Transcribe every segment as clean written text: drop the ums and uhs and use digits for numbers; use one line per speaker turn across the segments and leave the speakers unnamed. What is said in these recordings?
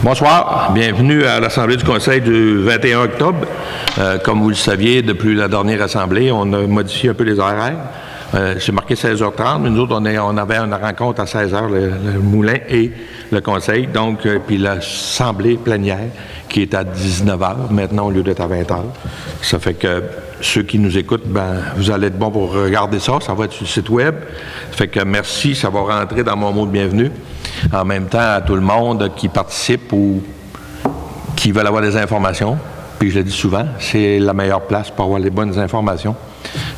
Bonsoir, bienvenue à l'Assemblée du Conseil du 21 octobre. Comme vous le saviez, depuis la dernière Assemblée, on a modifié un peu les horaires. C'est marqué 16h30, mais nous autres, on avait une rencontre à 16h, le Moulin et le Conseil, donc, puis l'Assemblée plénière qui est à 19h, maintenant au lieu d'être à 20h. Ça fait que ceux qui nous écoutent, ben, vous allez être bons pour regarder ça, ça va être sur le site web. Ça fait que merci, ça va rentrer dans mon mot de bienvenue. En même temps, à tout le monde qui participe ou qui veulent avoir des informations, puis je le dis souvent, c'est la meilleure place pour avoir les bonnes informations,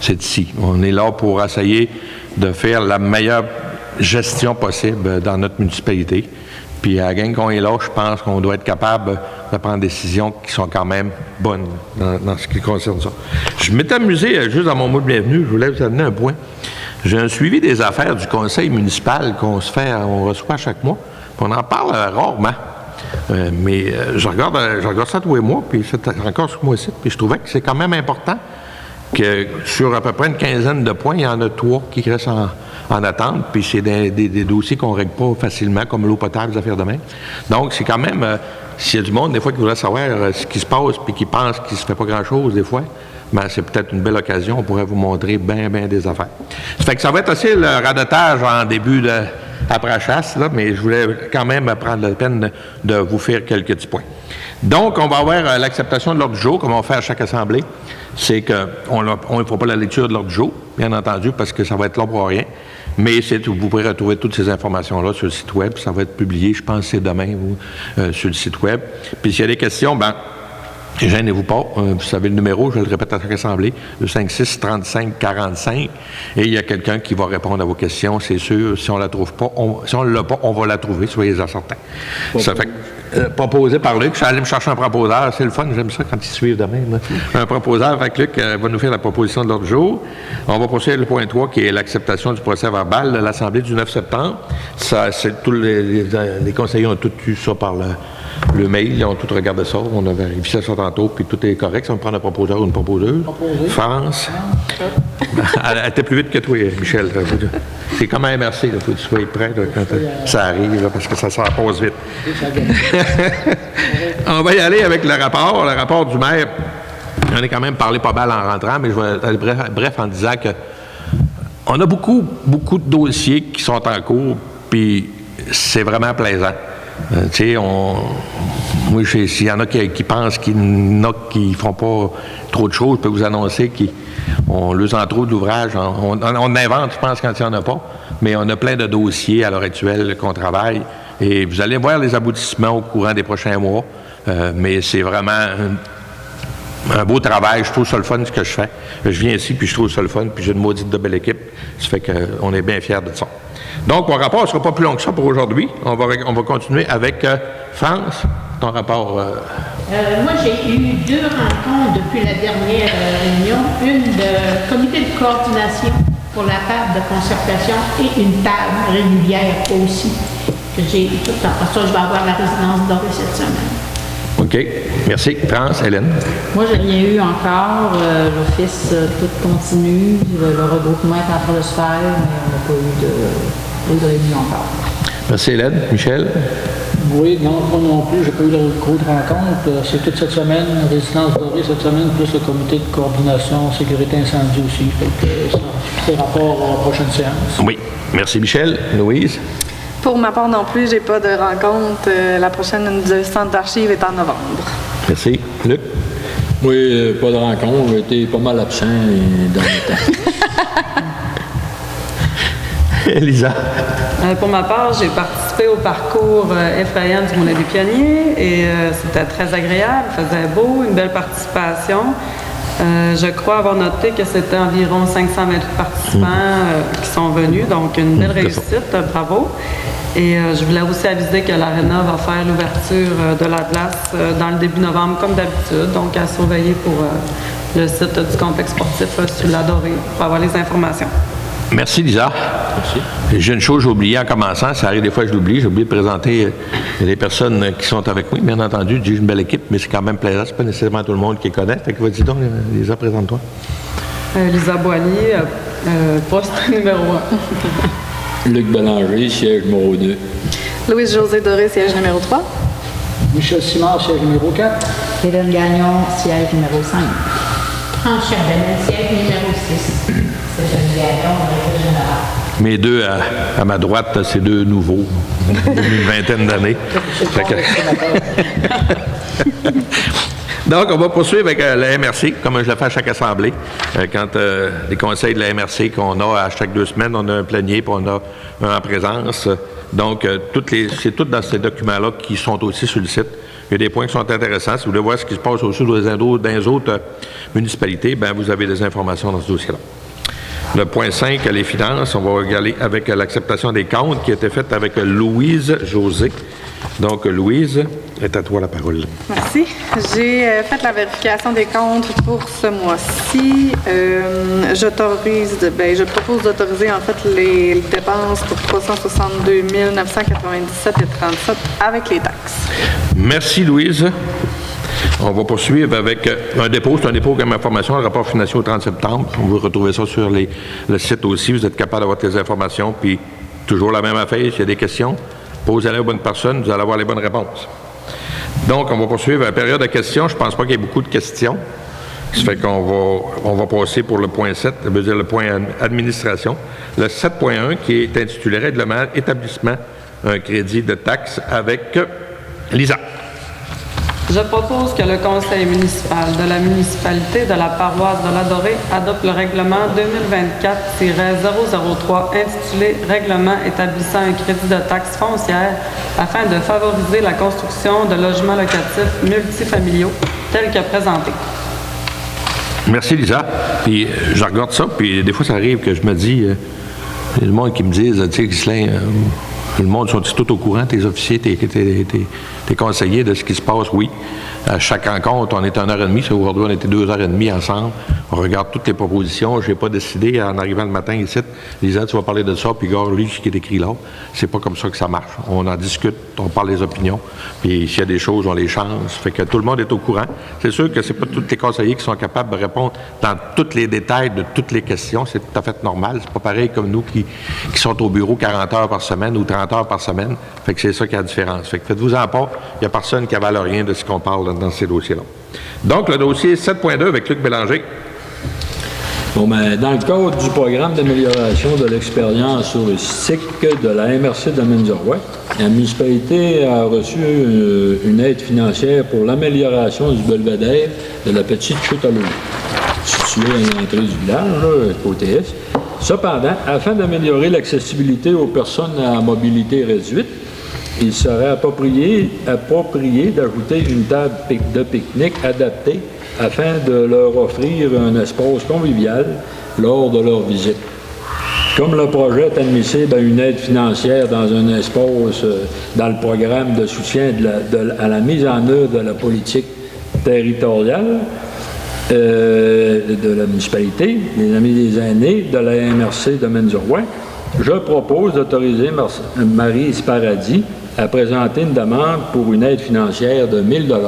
c'est ici. On est là pour essayer de faire la meilleure gestion possible dans notre municipalité. Puis à la gang qu'on est là, je pense qu'on doit être capable de prendre des décisions qui sont quand même bonnes dans ce qui concerne ça. Je m'étais amusé, juste dans mon mot de bienvenue, je voulais vous amener un point. J'ai un suivi des affaires du conseil municipal qu'on reçoit chaque mois. On en parle rarement. Mais je regarde ça tous les mois, puis c'est encore ce mois-ci, puis je trouvais que c'est quand même important que sur à peu près une quinzaine de points, il y en a 3 qui restent en attente, puis c'est des dossiers qu'on ne règle pas facilement, comme l'eau potable, les affaires de même. Donc, c'est quand même, s'il y a du monde, des fois, qui voudrait savoir ce qui se passe, puis qui pense qu'il ne se fait pas grand-chose, des fois, ben, c'est peut-être une belle occasion, on pourrait vous montrer bien des affaires. Ça fait que ça va être aussi le radotage en début après-chasse, là, mais je voulais quand même prendre la peine de vous faire quelques petits points. Donc, on va avoir l'acceptation de l'ordre du jour, comme on fait à chaque assemblée. C'est qu'on ne fera pas la lecture de l'ordre du jour, bien entendu, parce que ça va être long pour rien. Mais vous pourrez retrouver toutes ces informations-là sur le site web. Ça va être publié, je pense, c'est demain sur le site web. Puis s'il y a des questions, ben gênez-vous pas. Vous savez le numéro, je le répète à chaque assemblée, le 56-35-45. Et il y a quelqu'un qui va répondre à vos questions, c'est sûr. Si on la trouve pas, si on ne l'a pas, on va la trouver, soyez-en certains. Ça fait proposé par Luc. Je suis allé me chercher un proposeur. C'est le fun, j'aime ça quand ils suivent de même. Un proposeur, fait que Luc va nous faire la proposition de l'ordre du jour. On va poursuivre le point 3, qui est l'acceptation du procès verbal de l'Assemblée du 9 septembre. Ça, tous les conseillers ont tout eu ça par le mail, ils ont tout regardé ça, on a vérifié ça tantôt, puis tout est correct. Si on prend un proposeur ou une proposeuse. France. Elle était plus vite que toi, Michel. C'est comme un MRC, il faut que tu sois prêt là, quand ça arrive, là, parce que ça passe vite. On va y aller avec le rapport du maire. J'en ai quand même parlé pas mal en rentrant, mais je vais aller bref en disant que on a beaucoup de dossiers qui sont en cours, puis c'est vraiment plaisant. Tu sais, moi, s'il y en a qui pensent qu'ils ne font pas trop de choses, je peux vous annoncer qu'on leur en trouve de l'ouvrage. On invente, je pense, quand il n'y en a pas, mais on a plein de dossiers à l'heure actuelle qu'on travaille. Et vous allez voir les aboutissements au courant des prochains mois. Mais c'est vraiment un beau travail. Je trouve ça le fun, ce que je fais. Je viens ici, puis je trouve ça le fun, puis j'ai une maudite de belle équipe. Ça fait qu'on est bien fiers de ça. Donc, mon rapport ne sera pas plus long que ça pour aujourd'hui. On va continuer avec France, ton rapport.
Moi, j'ai eu 2 rencontres depuis la dernière réunion. Une de comité de coordination pour la table de concertation et une table régulière aussi. Que j'ai tout après ça, je vais avoir la résidence dorée cette semaine.
OK. Merci. France, Hélène.
Moi, je n'ai rien eu encore. L'office, tout continue. Le regroupement est en train de se faire, mais on n'a pas eu de réunion encore.
Merci, Hélène. Michel?
Oui, non, moi non plus, j'ai pas eu de gros de rencontre. C'est toute cette semaine, résidence dorée cette semaine, plus le comité de coordination sécurité incendie aussi. Fait que ça, c'est rapport à la prochaine séance.
Oui. Merci, Michel. Louise?
Pour ma part non plus, j'ai pas de rencontre. La prochaine du centre d'archives est en novembre.
Merci. Luc?
Oui, pas de rencontre. J'ai été pas mal absent dans le temps.
Elisa?
Pour ma part, j'ai participé au parcours effrayant du Moulin des Pionniers et c'était très agréable, il faisait beau, une belle participation. Je crois avoir noté que c'était environ 528 participants qui sont venus, donc une belle réussite, bravo. Et je voulais aussi aviser que l'Arena va faire l'ouverture de la glace dans le début novembre, comme d'habitude, donc à surveiller pour le site du complexe sportif sur la Dorée pour avoir les informations.
Merci, Lisa. Merci. J'ai une chose que j'ai oubliée en commençant, ça arrive des fois que je l'oublie, j'ai oublié de présenter les personnes qui sont avec moi. Bien entendu, j'ai une belle équipe, mais c'est quand même plaisant, c'est pas nécessairement tout le monde qui les connaît. Fait que vas-y donc, Lisa, présente-toi.
Lisa Boilly, poste numéro 1.
Luc Bélanger, siège numéro 2.
Louise-Josée Doré, siège numéro 3.
Michel Simard, siège numéro 4.
Hélène Gagnon, siège numéro 5.
France Charbonnet, siège numéro 6.
Hélène Gagnon, directeur général.
Mes deux à ma droite, c'est deux nouveaux, une vingtaine d'années. Fait que- Donc, on va poursuivre avec la MRC, comme je le fais à chaque assemblée. Quand les conseils de la MRC qu'on a à chaque 2 semaines, on a un plénier, puis on a un en présence. Donc, c'est tout dans ces documents-là qui sont aussi sur le site. Il y a des points qui sont intéressants. Si vous voulez voir ce qui se passe aussi dans les autres municipalités, bien, vous avez des informations dans ce dossier-là. Le point 5, les finances, on va y aller avec l'acceptation des comptes qui a été faite avec Louise José. Donc, Louise, est à toi la parole.
Merci. J'ai fait la vérification des comptes pour ce mois-ci. Je propose d'autoriser en fait les dépenses pour 362 997,37 avec les taxes.
Merci, Louise. On va poursuivre avec un dépôt. C'est un dépôt comme information, le rapport financier au 30 septembre. On va retrouver ça sur le site aussi. Vous êtes capable d'avoir les informations. Puis, toujours la même affaire. S'il y a des questions, posez-les aux bonnes personnes. Vous allez avoir les bonnes réponses. Donc, on va poursuivre la période de questions. Je ne pense pas qu'il y ait beaucoup de questions. Ça fait qu'on va passer pour le point 7, ça veut dire le point administration. Le 7.1 qui est intitulé Règlement établissement un crédit de taxe avec Lisa.
Je propose que le conseil municipal de la municipalité de la paroisse de l'Adorée adopte le règlement 2024-003 intitulé Règlement établissant un crédit de taxe foncière afin de favoriser la construction de logements locatifs multifamiliaux tel que présenté.
Merci, Lisa. Puis, je regarde ça, puis des fois, ça arrive que je me dis, il y a le monde qui me disent, tu sais, Ghislain, le monde sont tout au courant, tes officiers, tes conseillers de ce qui se passe, oui. À chaque rencontre, on est 1h30. Aujourd'hui, on était 2h30 ensemble. On regarde toutes les propositions. Je n'ai pas décidé, en arrivant le matin ici, Lisa, tu vas parler de ça, puis regarde, lui, ce qui est écrit là. C'est pas comme ça que ça marche. On en discute, on parle des opinions, puis s'il y a des choses, on les change. Fait que tout le monde est au courant. C'est sûr que c'est pas tous les conseillers qui sont capables de répondre dans tous les détails de toutes les questions. C'est tout à fait normal. C'est pas pareil comme nous qui sont au bureau 40 heures par semaine ou 30 heures par semaine. Fait que c'est ça qui a la différence. Fait que faites-vous-en pas. Il n'y a personne qui avale rien de ce qu'on parle dans ces dossiers-là. Donc, le dossier 7.2 avec Luc Bélanger.
Bon, ben, dans le cadre du programme d'amélioration de l'expérience touristique de la MRC de Domaines-du-Roi, la municipalité a reçu une aide financière pour l'amélioration du belvédère de la Petite Chute à l'eau, située à l'entrée du village, là, côté est. Cependant, afin d'améliorer l'accessibilité aux personnes à mobilité réduite, il serait approprié d'ajouter une table de pique-nique adaptée afin de leur offrir un espace convivial lors de leur visite. Comme le projet est admissible à une aide financière dans un espace dans le programme de soutien à la mise en œuvre de la politique territoriale de la municipalité, des Amis des aînés, de la MRC Domaines-du-Roi, je propose d'autoriser Maryse Paradis à présenter une demande pour une aide financière de 1 000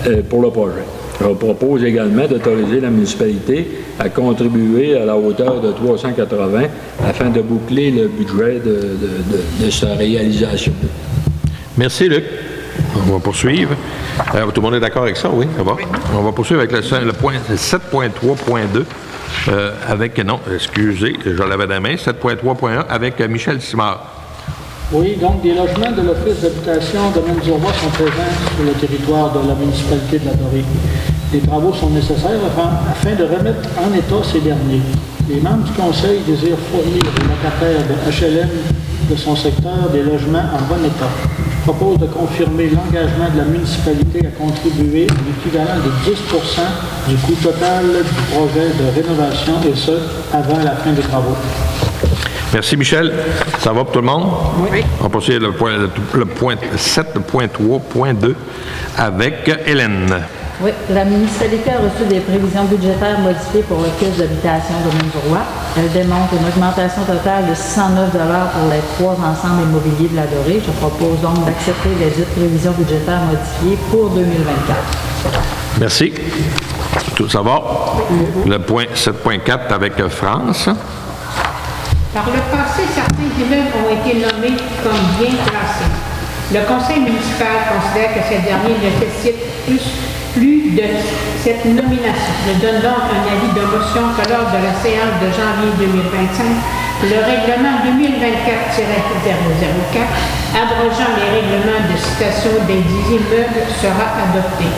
$ pour le projet. Je propose également d'autoriser la municipalité à contribuer à la hauteur de 380 afin de boucler le budget de sa réalisation.
Merci, Luc. On va poursuivre. Tout le monde est d'accord avec ça, oui? Ça va? Oui. On va poursuivre avec le point 7.3.2 avec, non, excusez, je l'avais dans la main, 7.3.1 avec Michel Simard.
Oui, donc des logements de l'Office d'habitation de Domaines-du-Roi sont présents sur le territoire de la municipalité de l'Adorée. Les travaux sont nécessaires afin de remettre en état ces derniers. Les membres du conseil désirent fournir aux locataires de HLM de son secteur des logements en bon état. Je propose de confirmer l'engagement de la municipalité à contribuer à l'équivalent de 10 % du coût total du projet de rénovation, et ce, avant la fin des travaux.
Merci, Michel. Ça va pour tout le monde? Oui. On poursuit le point 7.3.2 avec Hélène.
Oui, la municipalité a reçu des prévisions budgétaires modifiées pour l'Office d'habitation de Domaines-du-Roi. Elle démontre une augmentation totale de 609 $ pour les 3 ensembles immobiliers de l'Adorée. Je propose donc d'accepter les dites prévisions budgétaires modifiées pour 2024.
Merci. Tout ça va? Le point 7.4 avec France.
Par le passé, certains immeubles ont été nommés comme bien classés. Le conseil municipal considère que ce dernier nécessite plus de cette nomination. Je donne donc un avis de motion que lors de la séance de janvier 2025, le règlement 2024-004 abrogeant les règlements de citation des dits immeubles sera adopté.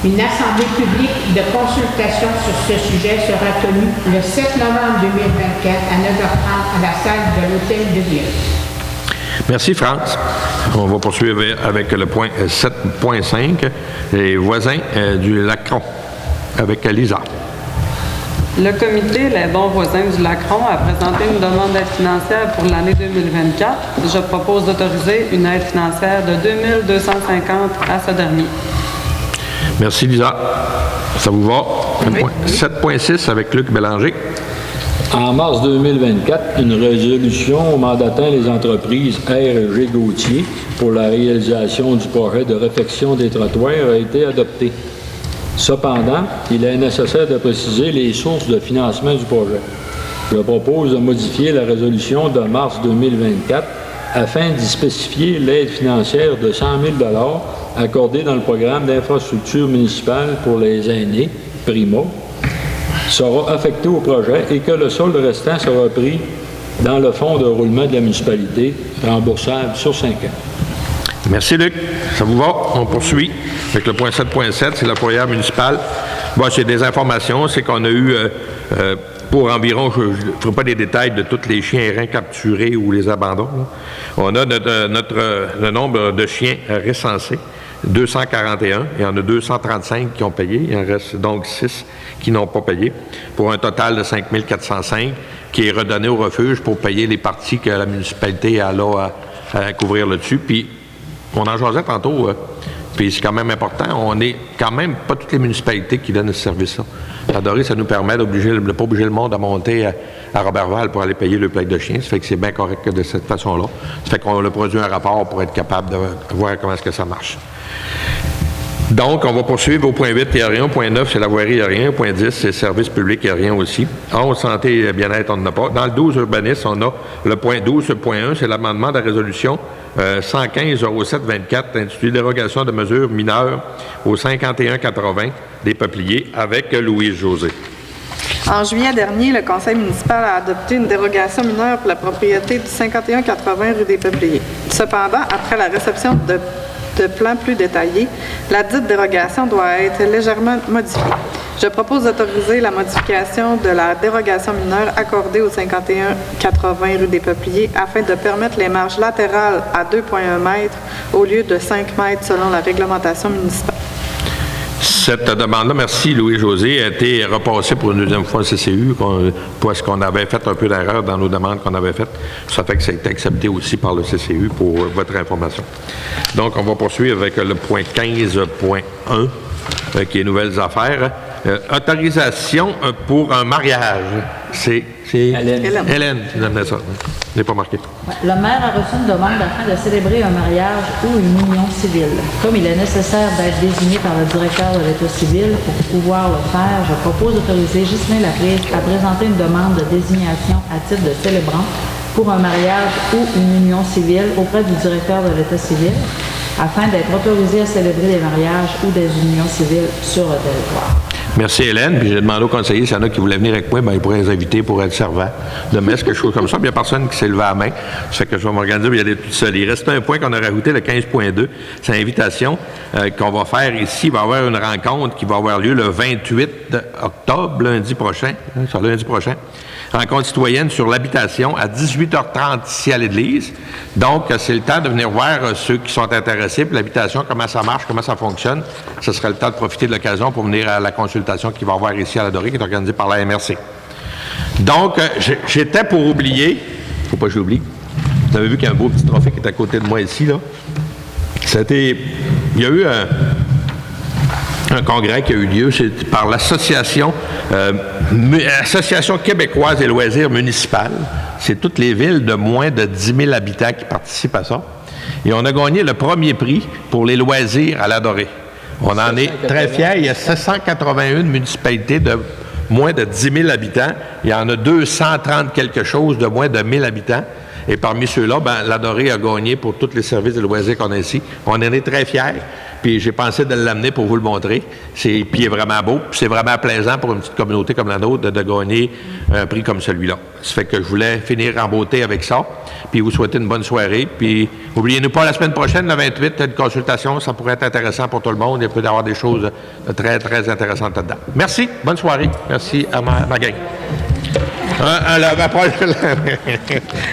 Une assemblée publique de consultation sur ce sujet sera tenue le 7 novembre 2024 à 9h30 à la salle de l'Hôtel de Ville.
Merci, France. On va poursuivre avec le point 7.5, les voisins du Lacron, avec Lisa.
Le comité Les bons voisins du Lacron a présenté une demande d'aide financière pour l'année 2024. Je propose d'autoriser une aide financière de 2 250 à ce dernier.
Merci, Lisa. Ça vous va?
Oui.
7.6 avec Luc Bélanger.
En mars 2024, une résolution mandatant les entreprises R&G Gauthier pour la réalisation du projet de réfection des trottoirs a été adoptée. Cependant, il est nécessaire de préciser les sources de financement du projet. Je propose de modifier la résolution de mars 2024 afin d'y spécifier l'aide financière de 100 000 accordée dans le programme d'infrastructure municipale pour les aînés, PRIMA, sera affecté au projet et que le solde restant sera pris dans le fonds de roulement de la municipalité, remboursable sur 5 ans.
Merci, Luc. Ça vous va? On poursuit avec le point 7.7, c'est le foyer municipal. Bon, c'est des informations, c'est qu'on a eu pour environ, je ne ferai pas les détails de tous les chiens errants capturés ou les abandons. Là. On a le nombre de chiens recensés, 241. Il y en a 235 qui ont payé. Il en reste donc 6 qui n'ont pas payé, pour un total de 5 405 qui est redonné au refuge pour payer les parties que la municipalité a là à couvrir là-dessus. Puis, on en jasait tantôt, puis c'est quand même important. On n'est quand même pas toutes les municipalités qui donnent ce service-là. La Dorée, ça nous permet de ne pas obliger le monde à monter à Roberval pour aller payer le plaque de chien. Ça fait que c'est bien correct de cette façon-là. Ça fait qu'on a produit un rapport pour être capable de voir comment est-ce que ça marche. Donc, on va poursuivre au point 8, il n'y a rien. Au point 9, c'est la voirie, il n'y a rien. Au point 10, c'est service public, il n'y a rien aussi. 11, santé et bien-être, on n'en a pas. Dans le 12, urbanisme, on a le point 12.1, c'est l'amendement de la résolution 115-07-24, intitulé dérogation de mesures mineures au 51-80 des peupliers avec Louise José.
En juillet dernier, le conseil municipal a adopté une dérogation mineure pour la propriété du 51-80 rue des Peupliers. Cependant, après la réception de plans plus détaillés, la dite dérogation doit être légèrement modifiée. Je propose d'autoriser la modification de la dérogation mineure accordée au 51-80 rue des Peupliers afin de permettre les marges latérales à 2,1 mètres au lieu de 5 mètres selon la réglementation municipale.
Cette demande-là, merci Louis-José, a été repassée pour une deuxième fois au CCU parce qu'on avait fait un peu d'erreur dans nos demandes qu'on avait faites. Ça fait que ça a été accepté aussi par le CCU pour votre information. Donc, on va poursuivre avec le point 15.1 qui est nouvelles affaires. Autorisation pour un mariage. C'est Hélène qui nous amenait ça. Je n'ai pas marqué.
Le maire a reçu une demande afin de célébrer un mariage ou une union civile. Comme il est nécessaire d'être désigné par le directeur de l'État civil pour pouvoir le faire, je propose d'autoriser Ghislain Laprise à présenter une demande de désignation à titre de célébrant pour un mariage ou une union civile auprès du directeur de l'État civil afin d'être autorisé à célébrer des mariages ou des unions civiles sur le territoire.
Merci Hélène. Puis j'ai demandé aux conseillers s'il y en a qui voulaient venir avec moi, bien, ils pourraient les inviter pour être servants de messe, quelque chose comme ça. Puis il n'y a personne qui s'est levé à la main. Ça fait que je vais m'organiser pour y aller tout seul. Il reste un point qu'on a rajouté, le 15.2. C'est l'invitation qu'on va faire ici. Il va y avoir une rencontre qui va avoir lieu le 28 octobre, lundi prochain. Lundi prochain. Rencontre citoyenne sur l'habitation à 18h30 ici à l'église. Donc, c'est le temps de venir voir ceux qui sont intéressés pour l'habitation, comment ça marche, comment ça fonctionne. Ce serait le temps de profiter de l'occasion pour venir à la consultation qu'il va y avoir ici à la Dorée, qui est organisée par la MRC. Donc, j'étais pour oublier, faut pas que j'oublie, vous avez vu qu'il y a un beau petit trophée qui est à côté de moi ici, là. Il y a eu un congrès qui a eu lieu, c'est par l'Association québécoise des loisirs municipales. C'est toutes les villes de moins de 10 000 habitants qui participent à ça. Et on a gagné le premier prix pour les loisirs à la Dorée. On en est très fiers. Il y a 781 municipalités de moins de 10 000 habitants. Il y en a 230 quelque chose de moins de 1 000 habitants. Et parmi ceux-là, la Dorée a gagné pour tous les services de loisirs qu'on a ici. On en est très fiers. Puis j'ai pensé de l'amener pour vous le montrer. Puis il est vraiment beau. Puis c'est vraiment plaisant pour une petite communauté comme la nôtre de gagner un prix comme celui-là. Ça fait que je voulais finir en beauté avec ça. Puis vous souhaiter une bonne soirée. Puis n'oubliez-nous pas, la semaine prochaine, le 28, une consultation. Ça pourrait être intéressant pour tout le monde. Il peut y avoir des choses très, très intéressantes là-dedans. Merci. Bonne soirée. Merci à ma gang.